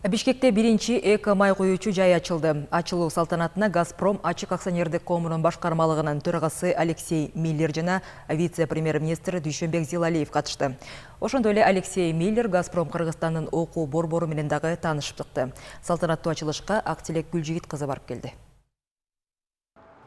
Бишкекте биринчи эко май куюучу жай ачылды. Ачылуу салтанатына Газпром ачык акционердик коомунун башкармалыгынын төрагасы Алексей Миллер жана вице-премьер-министр Дүйшөнбек Зилалиев катышты. Ошондой эле Алексей Миллер Газпром Кыргызстандын окуу борбору менен дагы таанышып чыкты. Салтанаттуу ачылышка Актилек Гүлжигит кызы барып келди.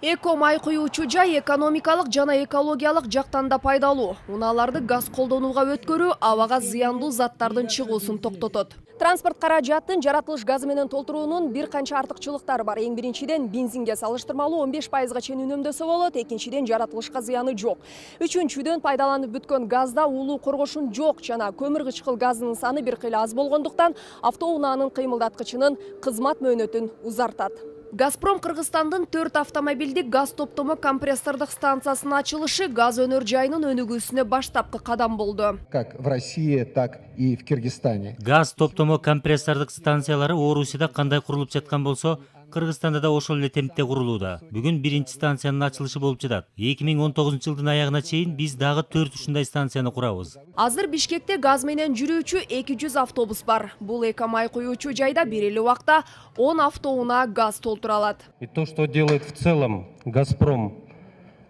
Эко май куюучу жай экономикалык жана экологиялык жактан да пайдалуу. Унааларды газ колдонууга өткөрүү абага зыяндуу заттардын чыгуусун токтотот. Транспорт каражатын жаратылыш газы менен толтуруунун бир канча артыкчылыктары бар. Эң биринчиден бензинге салыштырмалуу 15%га чейин үнөмдөсө болот. Экинчиден жаратылышка зыяны жок. Үчүнчүдөн пайдаланып бүткөн газда уулуу коргошун жок жана көмүр кычкыл газынын саны бир кыйла аз болгондуктан автоунаанын кыймылдаткычынын кызмат мөөнөтүн узартат. Газпром Кыргызстандын 4 автомобилдик газ топтомо компрессордук станциясынын ачылышы газ өнөр жайынын өнүгүүсүнө баштапкы кадам болду. Как в России, так и в Киргизстане. Газ топтомо компрессордук станциялары Орусияда кандай курулуп жаткан болсо, Кыргызстанда да ошол эле темпте курулууда. Бүгүн биринчи станциянын ачылышы болуп жатат. 2019-жылдын аягына чейин биз дагы 4 ушундай станцияны курабыз. Азыр Бишкекте газ менен жүрүүчү 200 автобус бар. Бул эко май куюучу жайда бир эле убакта 10 автоунаа газ толтура алат. И то, что делает в целом Газпром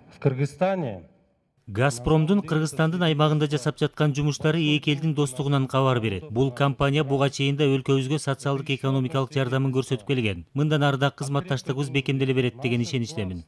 в Кыргызстане. Газпромдун Кыргызстандын аймагында жасап жаткан жумуштары эки элдин достугунан кабар берет. Бул компания буга чейин да өлкөбүзгө социалдык экономикалык жардамын көрсөтүп келген. Мындан ары да кызматташтыгыбыз бекемделе берет деген ишеничтемин.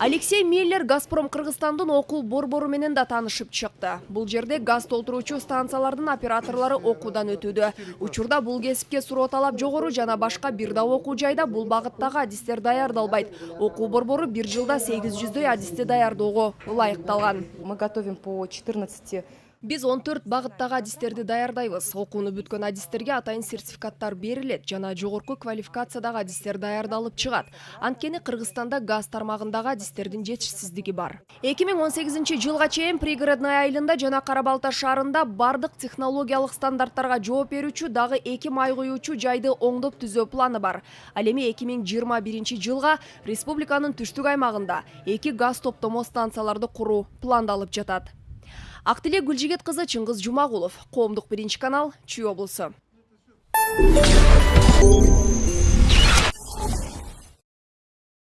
Алексей Миллер Газпром Кыргызстандын окуу борбору менен да таанышып чыкты. Бул жерде газ толтуруучу станциялардын операторлору окуудан өтүүдө. Учурда бул кесипке суроо талап жогору жана башка бир да окуу жайда бул багыттагы адистер даярдалбайт. Окуу борбору бир жылда 800дөй адисти даярдоого ылайыкталган. Мы готовим по 14. Биз 14 багыттагы адистерди даярдайбыз. Окууну бүткөн адистерге атайын сертификаттар берилет жана жогорку квалификациядагы адистер даярдалып чыгат. Анткени Кыргызстанда газ тармагындагы адистердин жетишсиздиги бар. 2018-жылга чейин пригородный айылында жана Кара-Балта шаарында бардык технологиялык стандарттарга жооп берүүчү дагы 2 май куюучу жайды оңдоп түзөө планы бар. Ал эми 2021-жылга республиканын түштүк аймагында 2 газ топтомо станцияларды куруу пландалып жатат. Актилек Гүлжигит кызы, Чыңгыз Жумагулов, Коомдук биринчи канал, Чүй облусу.